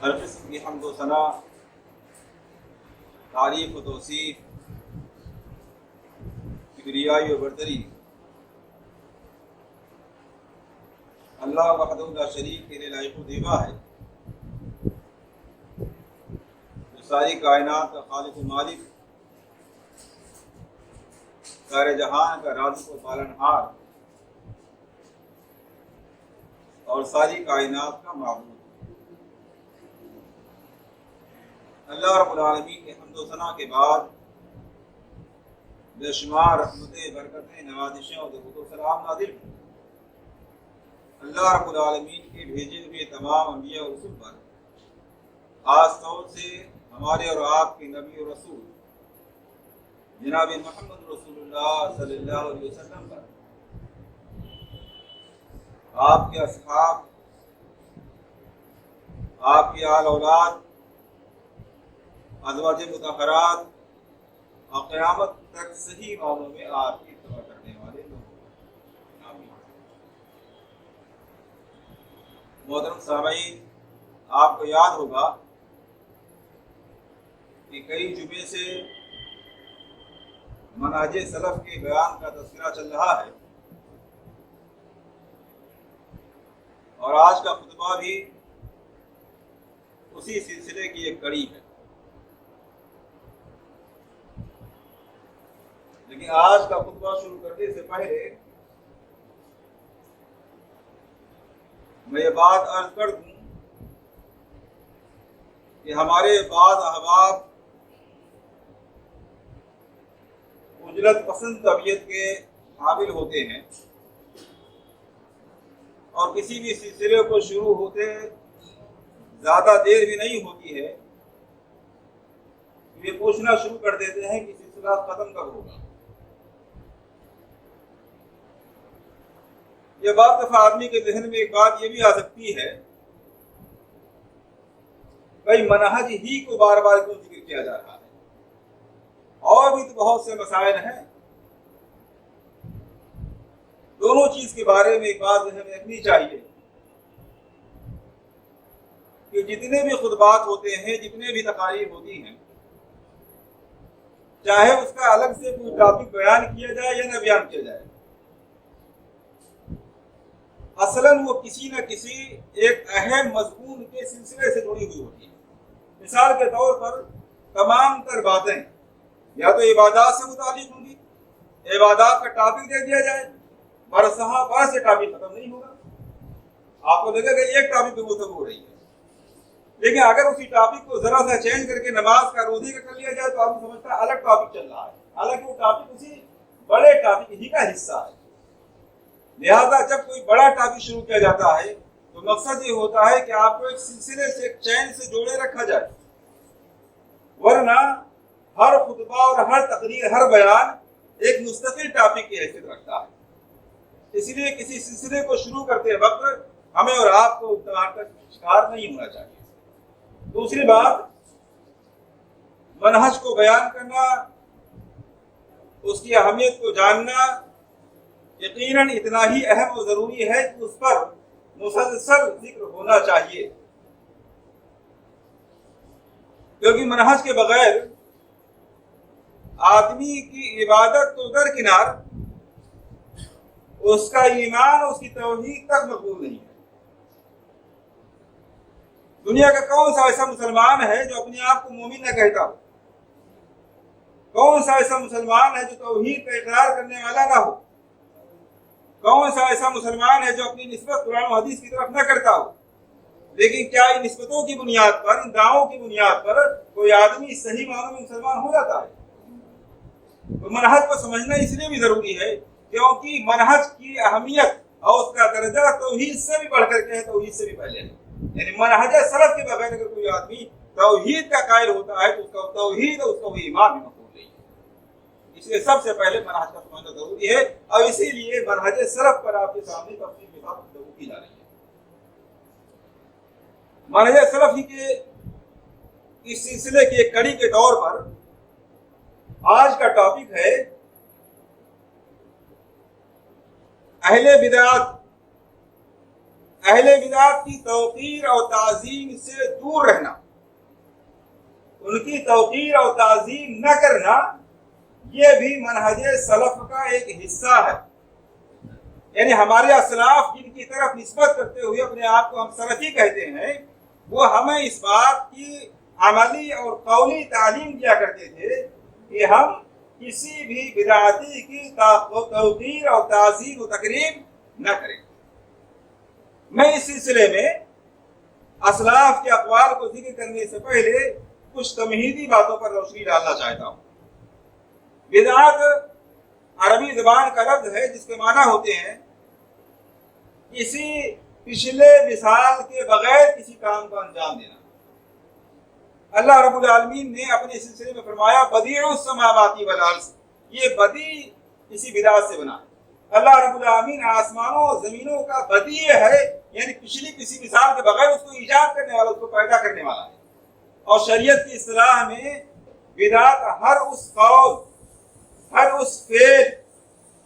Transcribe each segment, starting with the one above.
ہر قسم کی حمد و ثنا، تعریف و توصیف، کبریائی و برتری اللہ وحدہ لا شریک کے لیے لائق و دیبا ہے، جو ساری کائنات کا خالق و مالک، سارے جہان کا رازق و پالنہار اور ساری کائنات کا معبود۔ اللہ رب العالمین کے حمد و ثنا کے بعد بے شمار رحمتیں، برکتیں، نوازشیں اور درود و سلام نازل ہوں اللہ رب العالمین کے بھیجے ہوئے تمام انبیاء اور رسول پر، خاص طور سے ہمارے اور آپ کے نبی اور رسول جناب محمد رسول اللہ صلی اللہ علیہ وسلم پر، آپ کے اصحاب، آپ کی آل اولاد، ازواج مطہرات اور قیامت تک صحیح معنوں میں آپ کی اتباع کرنے والے لوگ، آمین۔ محترم سامعین، آپ کو یاد ہوگا کہ کئی جمعے سے منہج سلف کے بیان کا تذکرہ چل رہا ہے، اور آج کا خطبہ بھی اسی سلسلے کی ایک کڑی ہے۔ لیکن آج کا خطبہ شروع کرنے سے پہلے میں یہ بات عرض کر دوں کہ ہمارے بعض احباب عجلت پسند طبیعت کے حامل ہوتے ہیں، اور کسی بھی سلسلے کو شروع ہوتے زیادہ دیر بھی نہیں ہوتی ہے یہ پوچھنا شروع کر دیتے ہیں کہ سلسلہ ختم کب ہوگا۔ یہ بعض دفعہ آدمی کے ذہن میں ایک بات یہ بھی آ سکتی ہے، بھائی منہج ہی کو بار بار کیوں ذکر کیا جا رہا ہے، اور بھی تو بہت سے مسائل ہیں۔ دونوں چیز کے بارے میں ایک بات ذہن میں رکھنی چاہیے کہ جتنے بھی خطبات ہوتے ہیں، جتنے بھی تقاریر ہوتی ہیں، چاہے اس کا الگ سے کوئی ٹاپک بیان کیا جائے یا نہ بیان کیا جائے، اصلاً وہ کسی نہ کسی ایک اہم مضمون کے سلسلے سے جڑی ہوئی ہوتی ہے۔ مثال کے طور پر تمام تر باتیں یا تو عبادات سے متعلق ہوں گی، عبادات کا ٹاپک دے دیا جائے، برسہ برس سے ٹاپک ختم نہیں ہوگا، آپ کو لگے گا ایک ٹاپک پہ گفتگو ہو رہی ہے۔ لیکن اگر اسی ٹاپک کو ذرا سا چینج کر کے نماز کا روزے کا کر لیا جائے تو آپ کو سمجھتا ہے الگ ٹاپک چل رہا ہے، حالانکہ وہ ٹاپک اسی بڑے ٹاپک ہی کا حصہ ہے۔ لہذا جب کوئی بڑا ٹاپک شروع کیا جاتا ہے تو مقصد یہ ہوتا ہے کہ آپ کو ایک سلسلے سے، ایک چین سے جوڑے رکھا جائے، ورنہ ہر خطبہ اور ہر تقریر، ہر بیان ایک مستقل ٹاپک کی حیثیت رکھتا ہے۔ اسی لیے کسی سلسلے کو شروع کرتے وقت ہمیں اور آپ کو اقتدار کا شکار نہیں ہونا چاہیے۔ دوسری بات، منہج کو بیان کرنا، اس کی اہمیت کو جاننا یقیناً اتنا ہی اہم و ضروری ہے کہ اس پر مسلسل ذکر ہونا چاہیے، کیونکہ منہج کے بغیر آدمی کی عبادت تو درکنار، اس کا ایمان، اس کی توحید تک مقبول نہیں ہے۔ دنیا کا کون سا ایسا مسلمان ہے جو اپنے آپ کو مومن نہ کہتا ہو؟ کون سا ایسا مسلمان ہے جو توحید کا اقرار کرنے والا نہ ہو؟ کون سا ایسا مسلمان ہے جو اپنی نسبت قرآن و حدیث کی طرف نہ کرتا ہو؟ لیکن کیا ان نسبتوں کی بنیاد پر، ان دعووں کی بنیاد پر کوئی آدمی صحیح معنوں میں مسلمان ہو جاتا ہے؟ تو منہج کو سمجھنا اس لیے بھی ضروری ہے کیونکہ منہج کی اہمیت اور اس کا درجہ توحید سے بھی بڑھ کر کے ہے، توحید سے بھی پہلے ہے۔ یعنی منہج سلف کے بغیر اگر کوئی آدمی توحید کا قائل ہوتا ہے تو اس کا توحید اور اس کا وہ ایمان بھی مقبول نہیں ہے۔ اس لیے سب سے پہلے منہج کا سمجھنا ضروری ہے، اور اسی لیے منہج سلف پر آپ کے سامنے تفصیل کے ساتھ گفتگو کی جا رہی ہے۔ منہج سلف ہی کے اس سلسلے کی ایک کڑی کے طور پر آج کا ٹاپک ہے اہل بدعات، اہل بدعت کی توقیر اور تعظیم سے دور رہنا، ان کی توقیر اور تعظیم نہ کرنا، یہ بھی منہج سلف کا ایک حصہ ہے۔ یعنی ہمارے اسلاف جن کی طرف نسبت کرتے ہوئے اپنے آپ کو ہم سلفی کہتے ہیں، وہ ہمیں اس بات کی عملی اور قولی تعلیم دیا کرتے تھے کہ ہم کسی بھی بدعتی کی توقیر اور تعظیم و تکریم نہ کریں۔ میں اس سلسلے میں اسلاف کے اقوال کو ذکر کرنے سے پہلے کچھ تمہیدی باتوں پر روشنی ڈالنا چاہتا ہوں۔ بدعت عربی زبان کا لفظ ہے جس کے معنی ہوتے ہیں کسی پچھلے مثال کے بغیر کسی کام کو انجام دینا۔ اللہ رب العالمین نے اپنے سلسلے میں فرمایا بدیع السماوات والارض، یہ بدیع کسی بدعت سے بنا ہے۔ اللہ رب العالمین آسمانوں اور زمینوں کا بدیع ہے، یعنی پچھلی کسی مثال کے بغیر اس کو ایجاد کرنے والا، اس کو پیدا کرنے والا ہے۔ اور شریعت کی اصطلاح میں بدعت ہر اس قول، ہر اس فعل،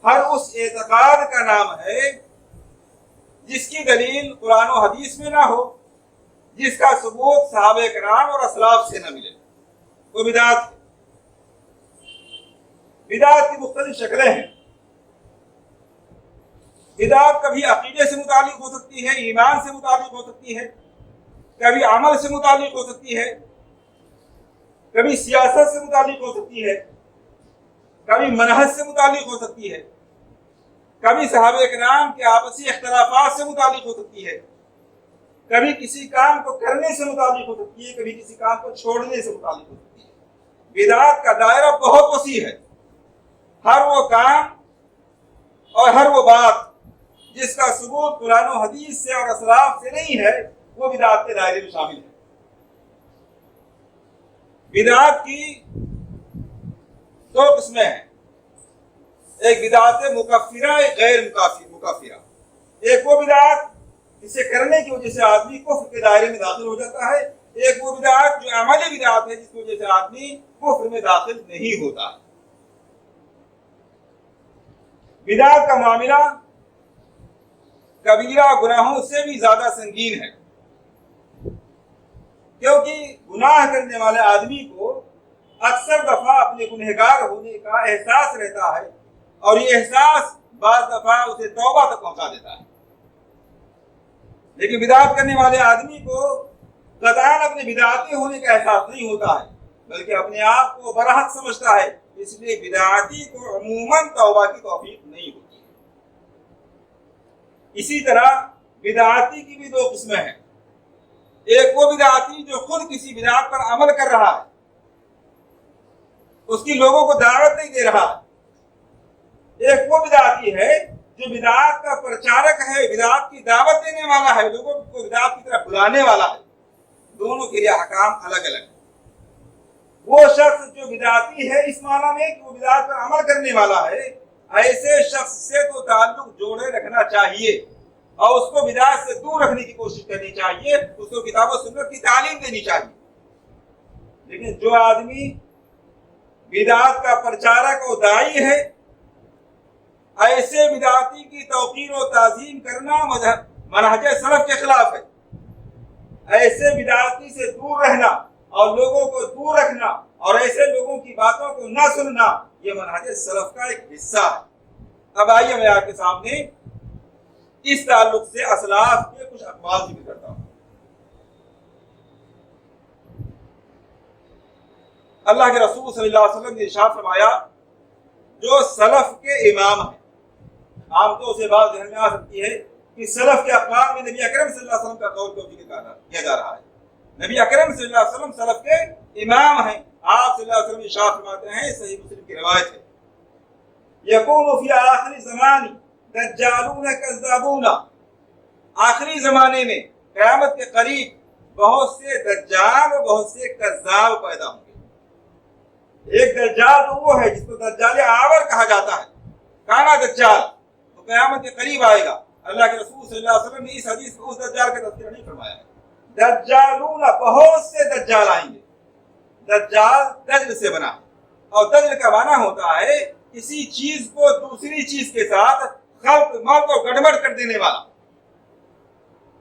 ہر اس اعتقاد کا نام ہے جس کی دلیل قرآن و حدیث میں نہ ہو، جس کا ثبوت صحابہ کرام اور اسلاف سے نہ ملے، وہ بدعت ہے۔ بدعت کی مختلف شکلیں ہیں۔ بدعت کبھی عقیدے سے متعلق ہو سکتی ہے، ایمان سے متعلق ہو سکتی ہے، کبھی عمل سے متعلق ہو سکتی ہے، کبھی سیاست سے متعلق ہو سکتی ہے، کبھی منہج سے متعلق ہو سکتی ہے، کبھی صحابہ کرام کے آپسی اختلافات سے متعلق ہو سکتی ہے، کبھی کسی کام کو کرنے سے متعلق ہو سکتی ہے، کبھی کسی کام کو چھوڑنے سے متعلق ہو سکتی ہے۔ بدعت کا دائرہ بہت وسیع ہے۔ ہر وہ کام اور ہر وہ بات جس کا ثبوت قرآن و حدیث سے اور اسلاف سے نہیں ہے، وہ بدعت کے دائرے میں شامل ہے۔ بدعت کی دو قسمیں ہیں، ایک بدعت مکفرہ، ایک غیر مکفرہ۔ ایک وہ بدعت جسے کرنے کی وجہ سے آدمی کفر کے دائرے میں داخل ہو جاتا ہے، ایک وہ بدعت جو عملی بدعت ہے جس کی وجہ سے آدمی کفر میں داخل نہیں ہوتا۔ بدعت کا معاملہ کبیرہ گناہوں سے بھی زیادہ سنگین ہے، کیونکہ گناہ کرنے والے آدمی کو اکثر دفعہ اپنے گنہگار ہونے کا احساس رہتا ہے، اور یہ احساس بعض دفعہ اسے توبہ تک پہنچا دیتا ہے۔ لیکن بدعت کرنے والے آدمی کو قطعاً اپنے بدعتی ہونے کا احساس نہیں ہوتا ہے، بلکہ اپنے آپ کو برحق سمجھتا ہے، اس لیے بدعتی کو عموماً توبہ کی توفیق نہیں ہوتی ہے۔ اسی طرح بدعتی کی بھی دو قسمیں ہیں، ایک وہ بدعتی جو خود کسی بدعت پر عمل کر رہا ہے، اس کی لوگوں کو دعوت نہیں دے رہا ہے، ایک وہ بدعتی ہے جو بدعت کا پرچارک ہے، بدعت کی دعوت دینے والا ہے، لوگوں کو بدعت کی طرف بلانے والا ہے۔ دونوں کے لیے احکام الگ الگ ہیں۔ وہ شخص جو بدعتی ہے اس معنی میں کہ وہ بدعت پر عمل کرنے والا ہے، ایسے شخص سے تو تعلق جوڑے رکھنا چاہیے اور اس کو بدعت سے دور رکھنے کی کوشش کرنی چاہیے، اس کو کتاب و سنت کی تعلیم دینی چاہیے۔ لیکن جو آدمی بدعت کا پرچارک اور داعی ہے، ایسے بدعتی کی توقیر و تعظیم کرنا منہج سلف کے خلاف ہے۔ ایسے بدعتی سے دور رہنا اور لوگوں کو دور رکھنا اور ایسے لوگوں کی باتوں کو نہ سننا، یہ منہج سلف کا ایک حصہ ہے۔ اب آئیے میں آپ کے سامنے اس تعلق سے اسلاف کے کچھ اقوال ذکر کرتا ہوں۔ اللہ کے رسول صلی اللہ علیہ وسلم نے ارشاد فرمایا، جو سلف کے امام ہیں، عام طور سے بات ذہن میں آ سکتی ہے کہ سلف کے اقوال میں نبی اکرم صلی اللہ علیہ وسلم کا قول کیوں ذکر کیا جا رہا ہے۔ نبی اکرم صلی اللہ علیہ وسلم سلف کے امام ہیں۔ آپ صلی اللہ علیہ وسلم ارشاد فرماتے ہیں، صحیح مسلم کی روایت ہے، یکون فی آخر زمان دجالون کذابون، آخری زمانے میں قیامت کے قریب بہت سے دجال اور بہت سے کذاب پیدا ہوں گے۔ ایک دجال تو وہ ہے جس کو دجال آور کہا جاتا ہے، کانا دجال، تو قیامت کے قریب آئے گا۔ اللہ کے رسول صلی اللہ علیہ وسلم نے اس حدیث میں اس دجال کا تذکرہ نہیں فرمایا ہے۔ دجالون، بہت سے دجال آئیں گے۔ دجال دجل سے بنا، اور دجل کا معنی ہوتا ہے کسی چیز کو دوسری چیز کے ساتھ خلط ملط اور گڑبڑ کر دینے والا۔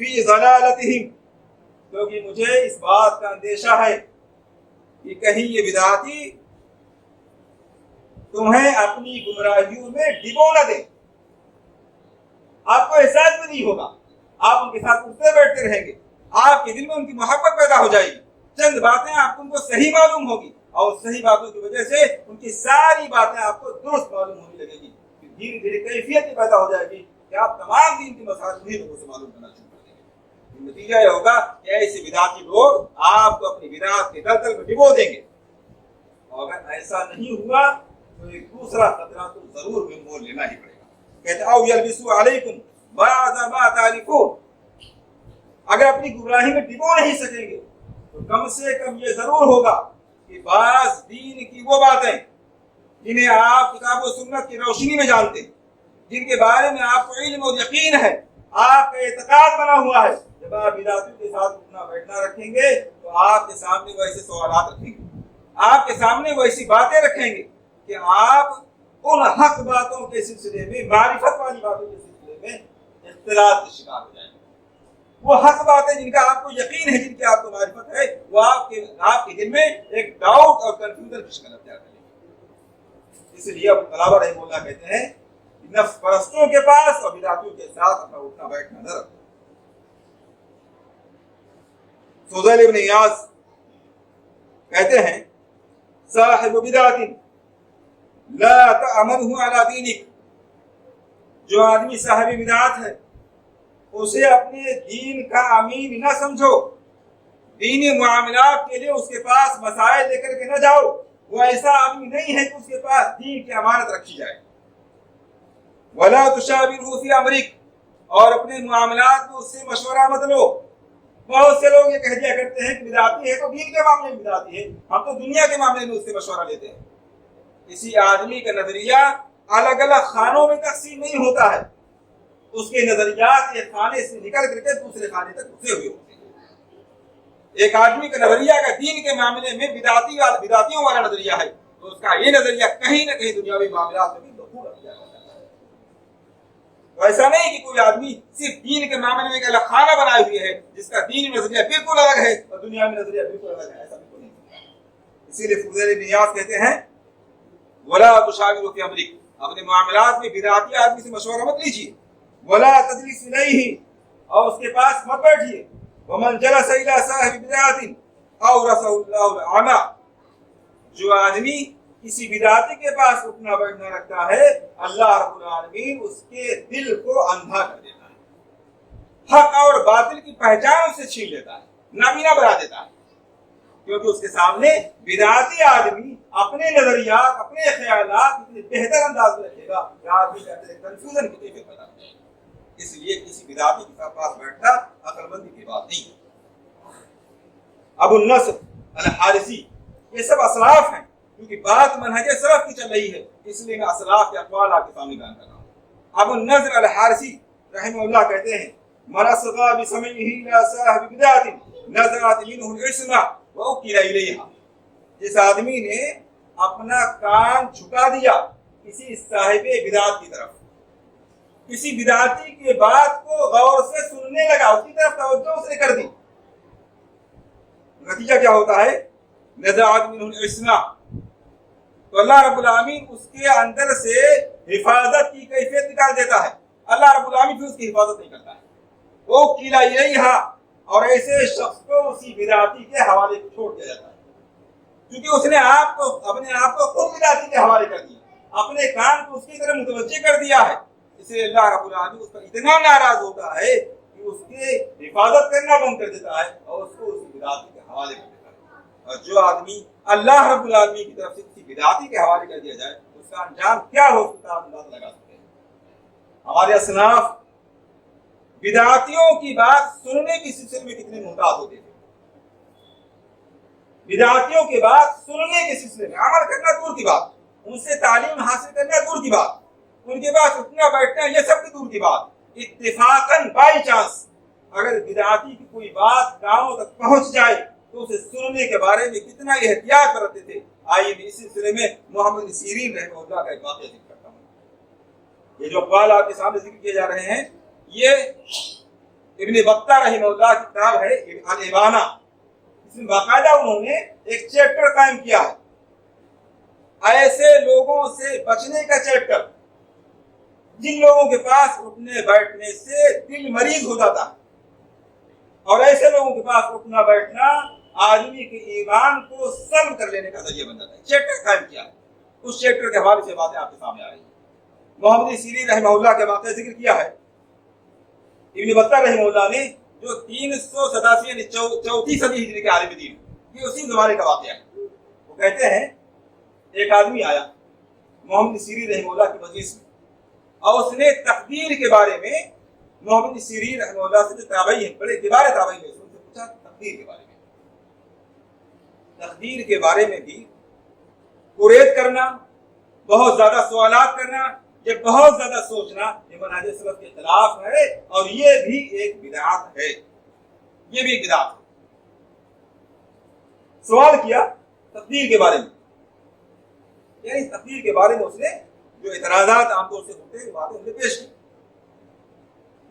فی ضلالتہم، کیونکہ مجھے اس بات کا اندیشہ ہے کہ کہیں یہ بدعتی تمہیں اپنی گمراہیوں میں ڈبو نہ دیں. آپ کو احساس بھی نہیں ہوگا، آپ ان کے ساتھ اٹھتے بیٹھتے رہیں گے، آپ کے دل میں ان کی محبت پیدا ہو جائے گی، چند باتیں آپ کو ان کو صحیح معلوم ہوگی اور صحیح باتوں کی وجہ سے ان کی ساری باتیں آپ کو درست معلوم ہونے لگے گی. دھیرے دھیرے کیفیت پیدا ہو جائے گی کہ آپ تمام دین کی مسائل انہیں لوگوں سے معلوم کرنا شروع کر دیں گے. نتیجہ یہ ہوگا کہ ایسے بدعتی لوگ آپ کو اپنی بدعت کے دلدل میں ڈبو دیں گے، اور اگر ایسا نہیں ہوا تو ایک دوسرا خطرہ تو ضرور میں مول لینا ہی پڑے گا. کہتے او یلبسوا علیکم بعض ما تعرفون، اگر اپنی گمراہی میں ڈبو نہیں سکیں گے تو کم سے کم یہ ضرور ہوگا کہ بعض دین کی وہ باتیں جنہیں آپ کتاب و سنت کی روشنی میں جانتے ہیں، جن کے بارے میں آپ کو علم اور یقین ہے، آپ کا اعتقاد بنا ہوا ہے، جب آپ بدعتیوں کے ساتھ اٹھنا بیٹھنا رکھیں گے تو آپ کے سامنے وہ ایسے سوالات رکھیں گے، آپ کے سامنے وہ ایسی باتیں رکھیں گے کہ آپ ان حق باتوں کے سلسلے میں، معرفت والی باتوں کے سلسلے میں اختلاط کا شکار ہو جائیں گے. وہ حق باتیں جن کا آپ کو یقین ہے، جن کی آپ کو معرفت ہے، وہ آپ کے دل میں ایک ڈاؤٹ اور کنفیوژن کی شکل اختیار کریں گے. اس لیے ابو قلابہ رحمہ اللہ کہتے ہیں کہ نفس پرستوں کے پاس اور بدعتیوں کے ساتھ اپنا اٹھنا بیٹھنا نہ رکھو. فضیل ابن ایاض کہتے ہیں صاحب بدعت لا تأمنه على دینک، جو آدمی صاحب بدعت ہے اسے اپنے دین کا امین نہ سمجھو، دینی معاملات کے لیے اس کے پاس مسائل لے کر کے نہ جاؤ، وہ ایسا آدمی نہیں ہے کہ اس کے پاس دین کی امانت رکھی جائے. ولا تشاورہ فی امرک، اور اپنے معاملات میں اس سے مشورہ مت لو. بہت سے لوگ یہ کہہ دیا کرتے ہیں کہ بدعتی ہے تو دین کے معاملے میں بدعتی ہے، ہم تو دنیا کے معاملے میں اس سے مشورہ لیتے ہیں. کسی آدمی کا نظریہ الگ الگ خانوں میں تقسیم نہیں ہوتا ہے، اس کے نظریات ایک خانے سے نکل کر کے دوسرے خانے تک گھسے ہوئے ہوتے ہیں. ایک آدمی کا نظریہ کا دین کے معاملے میں بدعتیوں والا نظریہ ہے تو اس کا یہ نظریہ کہیں نہ کہیں دنیاوی معاملات میں بھی دخول اختیار کرتا ہے. تو ایسا نہیں کہ کوئی آدمی صرف دین کے معاملے میں ایک الگ خانہ بنائے ہوئے ہے جس کا دینی نظریہ بالکل الگ ہے اور دنیا میں نظریہ بالکل الگ ہے، ایسا بالکل نہیں. اسی لیے فضیل ابن ایاض کہتے ہیں ولا تشاوروا فی امرک، اپنے معاملات میں بدعتی آدمی سے مشورہ مت لیجیے. ولا تجلس الیہ، اور اس کے پاس مت بیٹھیے. ومن جلس الی صاحب بدعت اورثہ اللہ العمی، جو آدمی کسی بدعتی کے پاس اٹھنا بیٹھنا رکھتا ہے اللہ رب العالمین اس کے دل کو اندھا کر دیتا ہے، حق اور باطل کی پہچان سے چھین لیتا ہے، نابینا بنا دیتا ہے. کیونکہ اس کے سامنے بدعتی آدمی اپنے نظریات اپنے خیالات اتنے بہتر انداز میں رکھے گا کہ آدمی کہتے ہیں کنفیوژن کی کیفیت پیدا ہو جائے گی. اس لیے کسی بدعتی کے پاس بیٹھنا عقل مندی کی بات نہیں ہے. ابو النصر الحارثی، یہ سب اسلاف ہیں، کیونکہ بات منہج سلف کی چل رہی ہے اس لیے میں اسلاف کے اقوال آپ کے سامنے بیان کر رہا ہوں. ابو النصر الحارثی رحمہ اللہ کہتے ہیں من اصغى بسمعه الى صاحب بدعت نزعت منه العصمة وأوكل إليها، جس آدمی نے اپنا کان جھکا دیا کسی صاحب بدعت کی طرف، کسی بدعتی کی بات کو غور سے سننے لگا، اس کی طرف توجہ اس نے کر دی، نتیجہ کیا ہوتا ہے؟ نزعت منه العصمة، تو اللہ رب العالمین اس کے اندر سے حفاظت کی کیفیت نکال دیتا ہے. اللہ رب العالمین پھر اس کی حفاظت نہیں کرتا ہے. وہ قیلا الیہا، اور ایسے شخص کو اسی بدعتی کے حوالے کو چھوڑ دیا جاتا ہے، کیونکہ اس نے اپنے آپ کو خود بدعتی کے حوالے کر دیا، اپنے کان کو اس کی طرف متوجہ کر دیا ہے. اس لیے اللہ رب العالمین اس پر اتنا ناراض ہوتا ہے کہ اس کی حفاظت کرنا بند کر دیتا ہے اور اس کو اسی بدعتی کے حوالے کر دیتا ہے. اور جو آدمی اللہ رب العالمین کی طرف سے کسی بدعتی کے حوالے کر دیا جائے اس کا انجام کیا ہو سکتا ہے اندازہ لگا سکتے ہیں. ہمارے اسلاف بدعتیوں کی بات سننے کی سلسلے میں کتنے محتاط ہوتے تھے. بدعتیوں کی بات سننے کے سلسلے میں عمل کرنا دور کی بات، ان سے تعلیم حاصل کرنا دور کی بات، ان کے پاس اٹھنا بیٹھنا یہ سب بھی دور کی بات. اتفاقاً بائی چانس اگر بدعتی کی کوئی بات گاؤں تک پہنچ جائے تو اسے سننے کے بارے میں کتنا احتیاط برتتے تھے. آئیے میں اس سلسلے میں محمد سیرین رحمہ اللہ کا ایک واقعہ ذکر کرتا ہوں. یہ جو اقوال آپ کے سامنے ذکر کیے جا رہے ہیں یہ ابن بطہ رحمہ کی کتاب ہے الابانہ، اس میں باقاعدہ انہوں نے ایک چیپٹر قائم کیا ہے ایسے لوگوں سے بچنے کا چیپٹر جن لوگوں کے پاس اٹھنے بیٹھنے سے دل مریض ہو جاتا ہے، اور ایسے لوگوں کے پاس اٹھنا بیٹھنا آدمی کے ایمان کو سلب کر لینے کا ذریعہ بن جاتا ہے۔ چیپٹر قائم کیا ہے، اس چیپٹر کے حوالے سے باتیں آپ کے سامنے آ رہی ہیں۔ محمد سیرین رحمہ اللہ کے واقعہ ذکر کیا ہے ابن بطہ رحمہ اللہ نے، جو 387 یعنی چوتھی صدی ہجری کے عالم دین، یہ اسی زمانے کا واقعہ ہے۔ وہ کہتے ہیں ایک آدمی آیا محمد سیرین رحمہ اللہ کی مجلس میں، اور اس نے تقدیر کے بارے میں محمد سیرین رحمہ اللہ سے جو تابعی ہیں، بڑے کبار تابعی ہیں، ان سے پوچھا تقدیر کے بارے میں۔ تقدیر کے بارے میں بھی قریت کرنا، بہت زیادہ سوالات کرنا، یہ بہت زیادہ سوچنا، یہ منہج سلف کے خلاف ہے، اور یہ بھی ایک بدعت ہے، یہ بھی ایک بدعت ہے۔ سوال کیا تقدیر کے بارے میں، یعنی تقدیر کے بارے میں اس نے جو اعتراضات عام طور سے ہوتے ہیں باتیں انہیں پیش کی۔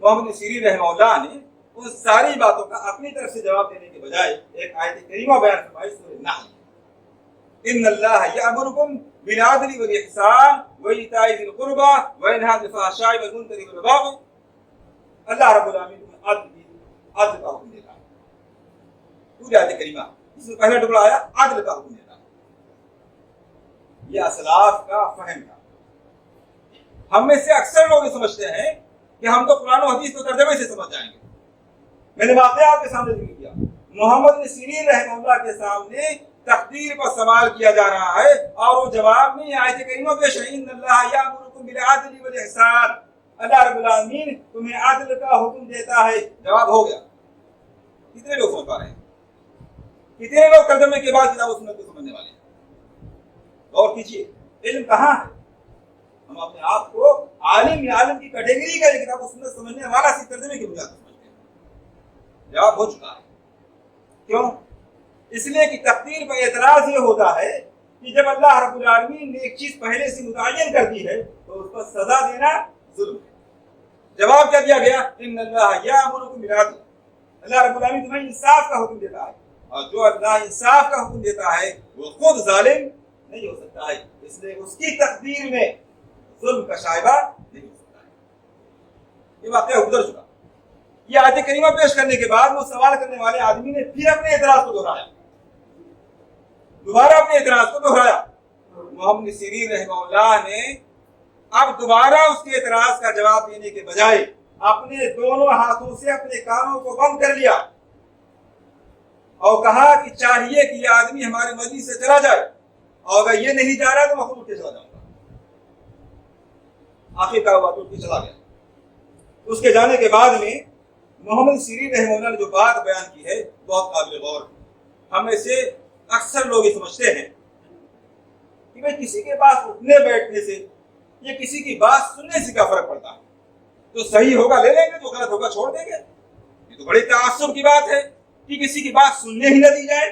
محمد سیرین رحمہ اللہ نے ان ساری باتوں کا اپنی طرف سے جواب دینے کے بجائے ایک آیت کریمہ بیان فرمائی سورہ نحل، ان اللہ یأمرکم بالعدل والاحسان وایتاء ذی القربى وینہی عن الفحشاء والمنکر والبغی۔ اللہ رب العالمین تمہیں عدل کا حکم دیتا ہے۔ پوری آیت کریمہ اس میں پہلا ٹکڑا آیا عدل کا حکم دیتا ہے۔ یہ اسلاف کا فہم تھا۔ ہم میں سے اکثر لوگ سمجھتے ہیں کہ ہم تو قرآن و حدیث کو ترجمے سے سمجھ جائیں گے۔ میں نے واقعہ آپ کے سامنے ذکر کیا، محمد سیرین رحمہ اللہ کے سامنے تقدیر پر سوال کیا جا رہا ہے، اور وہ جواب میں آیت کریمہ پیش ہے، ان اللہ یأمرکم بالعدل والاحسان، اللہ رب العالمین تمہیں عدل کا حکم دیتا ہے۔ جواب ہو گیا۔ کتنے لوگ سمجھ پا رہے ہیں؟ کتنے لوگ ترجمے کے بعد کتاب و سنت کو سمجھنے والے ہیں؟ غور کیجیے، علم کہاں ہے؟ ہم اپنے آپ کو عالم یا عالم کی کیٹیگری کا کتاب و سنت سمجھنے والا صرف ترجمے کی بنیاد پر سمجھتے ہیں۔ جواب ہو چکا ہے۔ کیوں؟ اس لیے کہ تقدیر پر اعتراض یہ ہوتا ہے کہ جب اللہ رب العالمین نے ایک چیز پہلے سے متعین کر دی ہے تو اس پر سزا دینا ظلم ہے۔ جواب کیا دیا گیا؟ ان اللہ یأمرکم بالعدل، اللہ رب العالمین تمہیں انصاف کا حکم دیتا ہے، اور جو اللہ انصاف کا حکم دیتا ہے وہ خود ظالم نہیں ہو سکتا ہے، اس لیے اس کی تقدیر میں ظلم کا شائبہ نہیں ہو سکتا ہے۔ یہ واقعہ گزر چکا۔ یہ آیت کریمہ پیش کرنے کے بعد وہ سوال کرنے والے آدمی نے پھر اپنے اعتراض کو دہرایا، دوبارہ اپنے اعتراض کو دہرایا۔ محمد سیرین رحمہ اللہ نے اب دوبارہ اس کے اعتراض کا جواب دینے کے بجائے اپنے دونوں ہاتھوں سے اپنے کانوں کو بند کر لیا اور کہا کہ چاہیے کہ یہ آدمی ہمارے مجلس سے چلا جائے، اور اگر یہ نہیں جا رہا تو میں خود اٹھ کے چلا جاؤں گا۔ آخر کار وہ اٹھ کے چلا گیا۔ اس کے جانے کے بعد میں محمد سیرین رحمہ اللہ نے جو بات بیان کی ہے بہت قابل غور ہے۔ ہم میں سے اکثر لوگ یہ سمجھتے ہیں کہ بھائی کسی کے پاس اٹھنے بیٹھنے سے یا کسی کی بات سننے سے کیا فرق پڑتا ہے، تو صحیح ہوگا لے لیں گے، جو غلط ہوگا چھوڑ دیں گے۔ یہ تو بڑی تعصب کی بات ہے کہ کسی کی بات سننے ہی نہ دی جائے،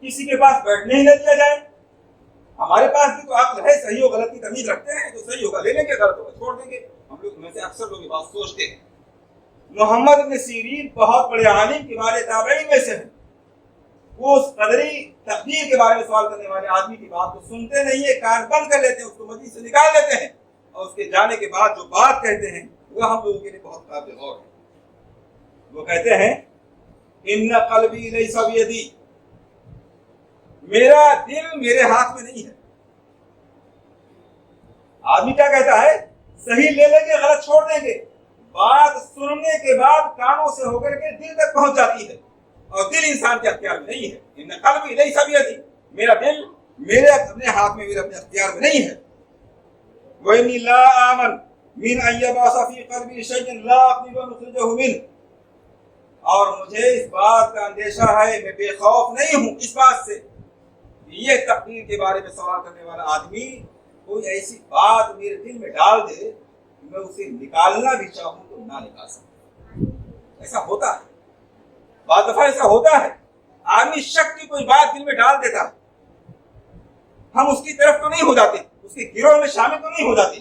کسی کے پاس بیٹھنے ہی نہ دیا جائے۔ ہمارے پاس بھی تو عقل ہے، صحیح و غلط کی تمیز رکھتے ہیں، جو صحیح ہوگا لے لیں گے، غلط ہوگا چھوڑ دیں گے۔ ہم لوگ میں سے اکثر لوگ یہ بات سوچتے ہیں۔ محمد بن سیرین بہت بڑے عالم کبار تابعین میں سے ہیں، وہ اس قدری تقدیر کے بارے میں سوال کرنے والے آدمی کی بات کو سنتے نہیں ہے، کان بند کر لیتے ہیں، اس کو مجلس سے نکال لیتے ہیں، اور اس کے جانے کے بعد جو بات کہتے ہیں وہ ہم لوگوں کے لیے بہت قابل غور ہے۔ وہ کہتے ہیں ان قلبی لیس بیدی، میرا دل میرے ہاتھ میں نہیں ہے۔ آدمی کیا کہتا ہے؟ صحیح لے لیں گے، غلط چھوڑ دیں گے۔ بات سننے کے بعد کانوں سے ہو کر کے دل تک پہنچ جاتی ہے، اور دل انسان کے اختیار میں نہیں ہے۔ ان قلبی لیس بیدی، میرا دل میرے اپنے ہاتھ میں، میرے اپنے اختیار میں نہیں ہے۔ وَإِنِّي لَا آمَنُ مِنْ أَنْ يَبْعَثَ فِي قَلْبِي شَيْءً لَا أَقْدِرُ أَنْ أُخْرِجَهُ مِنْهُ، اور مجھے اس بات کا اندیشہ ہے، میں بے خوف نہیں ہوں اس بات سے کہ یہ تقدیر کے بارے میں سوال کرنے والا آدمی کوئی ایسی بات میرے دل میں ڈال دے کہ میں اسے نکالنا بھی چاہوں تو نہ نکال سکوں۔ ایسا ہوتا ہے، بعض دفعہ ایسا ہوتا ہے، آدمی شک کی کوئی بات دل میں ڈال دیتا ہے، ہم اس کی طرف تو نہیں ہو جاتے، اس کے گروہ میں شامل تو نہیں ہو جاتے،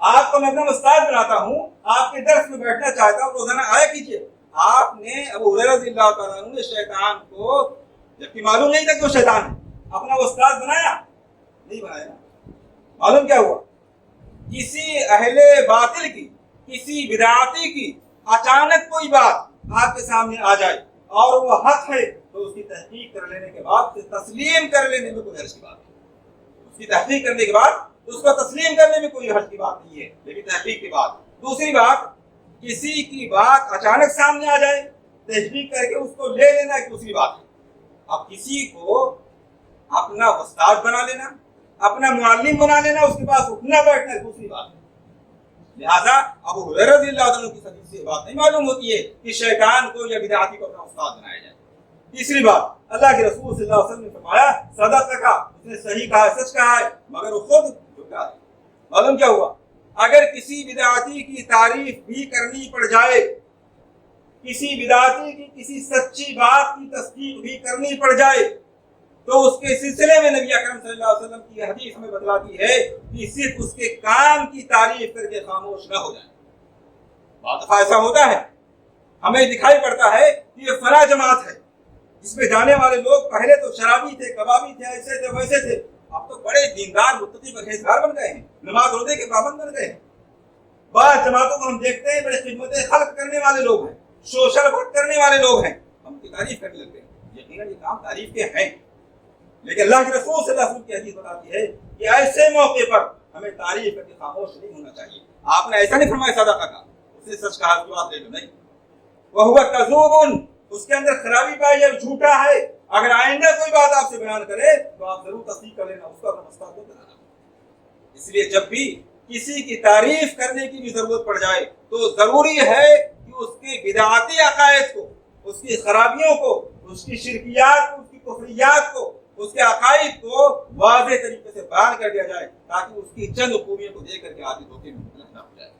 آپ کو میں اپنا استاد بناتا ہوں, آپ کے درس میں بیٹھنا چاہتا ہوں, روزانہ آیا کیجیے. آپ نے ابو ہریرہ رضی اللہ تعالیٰ عنہ نے شیطان کو, جبکہ معلوم نہیں تھا کہ وہ شیطان ہے, اپنا استاد بنایا نہیں بنایا نا. معلوم کیا ہوا, کسی اہل باطل کی, کسی بدعاتی کی اچانک کوئی بات آپ کے سامنے آ جائے اور وہ حق ہے تو اس کی تحقیق کر لینے کے بعد تسلیم کر لینے میں کوئی حرج کی بات نہیں. اس کی تحقیق کرنے کے بعد اس کو تسلیم کرنے میں کوئی حرج کی بات نہیں ہے, لیکن تحقیق کے بعد. دوسری بات, کسی کی بات اچانک سامنے آ جائے, تحقیق کر کے اس کو لے لینا ایک دوسری بات ہے. اب کسی کو اپنا استاد بنا لینا, اپنا معلم بنا لینا, اس کے پاس اٹھنا بیٹھنا ایک دوسری بات ہے. لہذا ابو ہریرہ رضی اللہ عنہ کی حدیث سے بات نہیں معلوم ہوتی ہے کہ شیطان کو یا بدعاتی کو اپنا استاد بنایا جائے. تیسری بات, اللہ کے رسول صلی اللہ علیہ وسلم نے فرمایا صدق کا, اس نے صحیح کہا, سچ کہا ہے, مگر وہ خود جھٹلا ہے. معلوم کیا ہوا, اگر کسی بدعاتی کی تعریف بھی کرنی پڑ جائے, کسی بدعاتی کی کسی سچی بات کی تصدیق بھی کرنی پڑ جائے, تو اس کے سلسلے میں نبی اکرم صلی اللہ علیہ وسلم کی حدیث ہمیں بتلاتی ہے کہ صرف اس کے کام کی تعریف کر کے خاموش نہ ہو جائے. بعض دفعہ ایسا ہوتا ہے, ہمیں دکھائی پڑتا ہے کہ یہ فلاں جماعت ہے جس میں جانے والے لوگ پہلے تو شرابی تھے, کبابی تھے, ایسے تھے, ویسے تھے, اب تو بڑے دیندار متقی پرہیزگار بن گئے ہیں, نماز روزے کے پابند بن گئے ہیں. بعض جماعتوں کو ہم دیکھتے ہیں بڑے خدمت خلق کرنے والے لوگ ہیں, سوشل ورک کرنے والے لوگ ہیں, ہم ان کی تعریف کرنے لگتے ہیں. یقیناً یہ کام تعریف کے ہیں, لیکن اللہ کے رسول صلی اللہ علیہ وسلم کی حدیث بتاتی ہے کہ ایسے موقع پر ہمیں تعریف کر کے خاموش نہیں ہونا چاہیے. آپ نے ایسا نہیں فرمایا صدقہ کا, اس نے سچ کہا اس کی بات لے لو, نہیں. وَهُوَ كَذُوبٌ, اس کے اندر خرابی پائی ہے, جھوٹا ہے. اگر آئندہ کوئی بات آپ سے بیان کرے تو آپ ضرور تصدیق کر لینا, اس کا اپنا استاد بنانا. اس لیے جب بھی کسی کی تعریف کرنے کی بھی ضرورت پڑ جائے تو ضروری ہے کہ اس کے بدعاتی عقائد کو, اس کی خرابیوں کو, اس کی شرکیات کو, اس کی کفریات کو, اس کے عقائد کو واضح طریقے سے بیان کر دیا جائے تاکہ اس کی چند خوبیوں کو دیکھ کر کے آدمی دھوکے میں مبتلا نہ ہو جائے.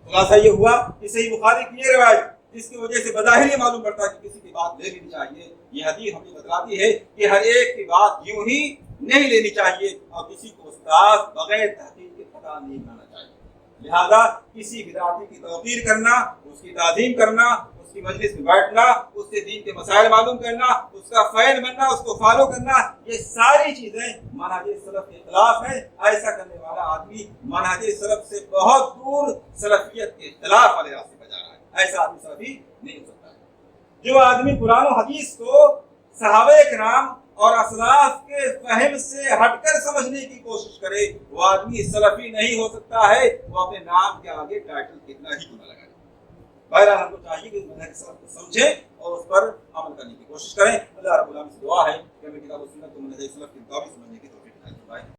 خلاصہ یہ ہوا کہ صحیح بخاری کی یہ روایت جس کی وجہ سے بظاہر یہ معلوم پڑتا ہے کہ کسی کی بات لے لینی چاہیے, یہ حدیث ہمیں بتلاتی ہے کہ ہر ایک کی بات یوں ہی نہیں لینی چاہیے اور کسی کو استاد بغیر تحقیق کے خطا نہیں بنانا چاہیے. لہذا کسی بدعاتی کی توقیر کرنا, اس کی تعظیم کرنا, اس کی مجلس میں بیٹھنا, اس سے دین کے مسائل معلوم کرنا, اس کا فین بننا, اس کو فالو کرنا, یہ ساری چیزیں منہج سلف کے خلاف ہیں. ایسا کرنے والا آدمی منہج سلف سے بہت دور سلفیت کے خلاف والے راستے پر جا رہا ہے. ایسا آدمی سلفی نہیں ہو سکتا ہے. جو آدمی قرآن و حدیث کو صحابہ کرام اور اسلاف کے فہم سے ہٹ کر سمجھنے کی کوشش کرے وہ آدمی سلفی نہیں ہو سکتا ہے. وہ اپنے نام کے آگے ٹائٹل کتنا ہی کیوں نہ لگائے. بہرحال ہم کو چاہیے کہ منہج سلف کو سمجھیں اور اس پر عمل کرنے کی کوشش کریں. اللہ رب العالمین سے دعا ہے کہ ہمیں کتاب و سنت کو منہج سلف کے مطابق سمجھنے کی توفیق عطا فرمائے.